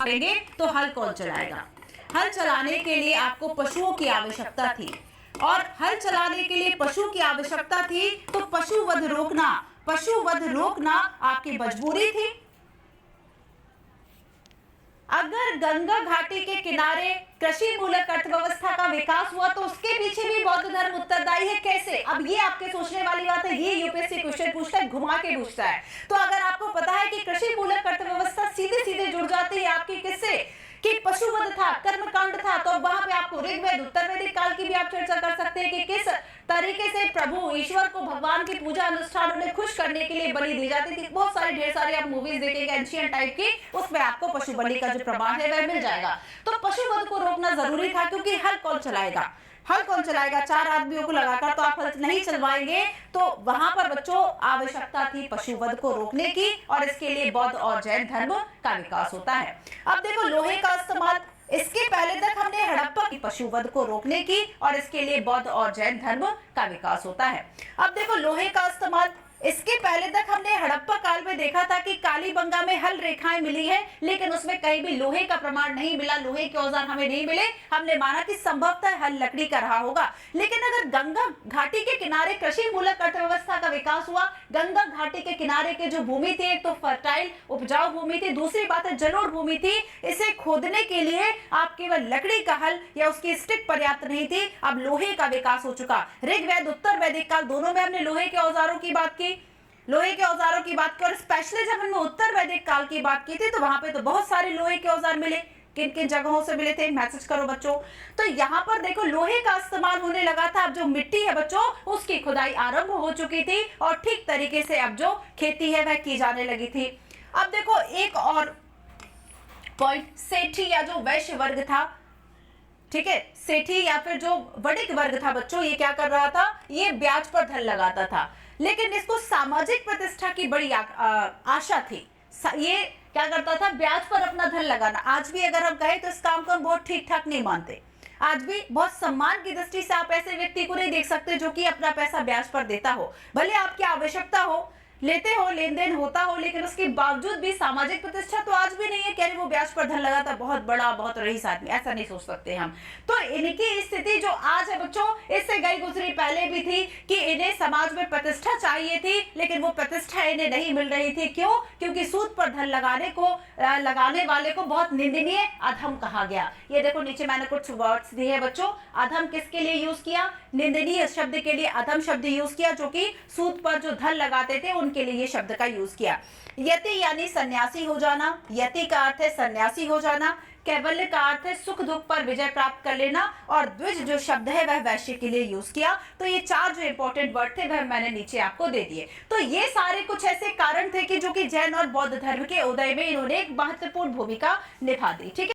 करेंगे तो हल कौन चलाएगा। हल चलाने के लिए आपको पशुओं की आवश्यकता थी, और हल चलाने के लिए पशु की आवश्यकता थी, तो पशुवध रोकना आपकी मजबूरी थी। अगर गंगा घाटी के किनारे कृषि मूलक अर्थव्यवस्था का विकास हुआ तो उसके पीछे भी बौद्ध धर्म उत्तरदायी है। कैसे? अब ये आपके सोचने वाली बात है, ये यूपीएससी क्वेश्चन पूछता है, घुमा के पूछता है। तो अगर आपको पता है कि कृषि मूलक अर्थव्यवस्था सीधे सीधे जुड़ जाती है आपकी किससे, कि पशुवध था, कर्मकांड था, तो वहां पे आपको ऋग्वेद उत्तरवैदिक काल की भी आप चर्चा कर सकते हैं कि किस तरीके से प्रभु ईश्वर को, भगवान की पूजा अनुष्ठान उन्हें खुश करने के लिए बलि दी जाती थी। बहुत सारी ढेर सारी आप मूवीज देखेंगे एंशियंट टाइप की, उसमें आपको पशु बलि का जो प्रमाण है वह मिल जाएगा। तो पशुवध को रोकना जरूरी था, क्योंकि हल कौन चलाएगा, चार आदमियों को लगाकर तो आप हल नहीं चलवाएंगे। तो वहां पर बच्चों आवश्यकता थी पशुवध को रोकने की, और इसके लिए बौद्ध और जैन धर्म का विकास होता है। अब देखो लोहे का इस्तेमाल, इसके पहले तक हमने हड़प्पा की पशुवध को रोकने की, और इसके लिए बौद्ध और जैन धर्म का विकास होता है। अब देखो लोहे का इस्तेमाल, इसके पहले तक हमने हड़प्पा काल में देखा था कि कालीबंगा में हल रेखाएं मिली है, लेकिन उसमें कहीं भी लोहे का प्रमाण नहीं मिला, लोहे के औजार हमें नहीं मिले। हमने माना कि संभवतः हल लकड़ी का रहा होगा। लेकिन अगर गंगा घाटी के किनारे कृषि मूलक अर्थव्यवस्था का विकास हुआ, गंगा घाटी के किनारे के जो भूमि थी, एक तो फर्टाइल उपजाऊ भूमि थी, दूसरी बात है जलोढ़ भूमि थी, इसे खोदने के लिए आप केवल लकड़ी का हल या उसकी स्टिक पर्याप्त नहीं थी। अब लोहे का विकास हो चुका। ऋग्वेद उत्तर वैदिक काल दोनों में हमने लोहे के औजारों की बात की, और स्पेशली जब हमने उत्तर वैदिक काल की बात की थी तो वहां पे तो बहुत सारे लोहे के औजार मिले। किन किन जगहों से मिले थे, मैसेज करो बच्चों। तो यहाँ पर देखो लोहे का इस्तेमाल होने लगा था। अब जो मिट्टी है बच्चों, उसकी खुदाई आरंभ हो चुकी थी, और ठीक तरीके से अब जो खेती है वह की जाने लगी थी। अब देखो एक और पॉइंट, सेठी या जो वैश्य वर्ग था, ठीक है, सेठी या फिर जो वणिक वर्ग था बच्चों, ये क्या कर रहा था, ये ब्याज पर धन लगाता था, लेकिन इसको सामाजिक प्रतिष्ठा की बड़ी आशा थी। ये क्या करता था, ब्याज पर अपना धन लगाना। आज भी अगर हम कहें तो इस काम को हम बहुत ठीक ठाक नहीं मानते। आज भी बहुत सम्मान की दृष्टि से आप ऐसे व्यक्ति को नहीं देख सकते जो कि अपना पैसा ब्याज पर देता हो। भले आपकी आवश्यकता हो, लेते हो, लेन देन होता हो, लेकिन उसके बावजूद भी सामाजिक प्रतिष्ठा तो आज भी नहीं है। कह रहे वो ब्याज पर धन लगाता, बहुत बड़ा, बहुत रईस आदमी, ऐसा नहीं सोच सकते हम। तो इनकी स्थिति जो आज है बच्चों, इससे गई गुजरी पहले भी थी कि इन्हें समाज में प्रतिष्ठा चाहिए थी, लेकिन वो प्रतिष्ठा इन्हें नहीं मिल रही थी। क्यों? क्योंकि सूद पर धन लगाने वाले को बहुत निंदनीय, अधम कहा गया। ये देखो नीचे मैंने कुछ वर्ड्स दिए हैं बच्चों। अधम किसके लिए यूज किया? निंदनीय शब्द के लिए अधम शब्द यूज किया, जो कि सूद पर जो धन लगाते थे उनके लिए ये शब्द का यूज किया। यति यानी सन्यासी हो जाना, यति का अर्थ है सन्यासी हो जाना। कैवल्य का अर्थ है सुख दुख पर विजय प्राप्त कर लेना, और द्विज जो शब्द है वह वैश्य के लिए यूज किया। तो ये चार जो इंपॉर्टेंट वर्ड थे वह मैंने नीचे आपको दे दिए। तो ये सारे कुछ ऐसे कारण थे कि जो कि जैन और बौद्ध धर्म के उदय में इन्होंने एक महत्वपूर्ण भूमिका निभा दी। ठीक है।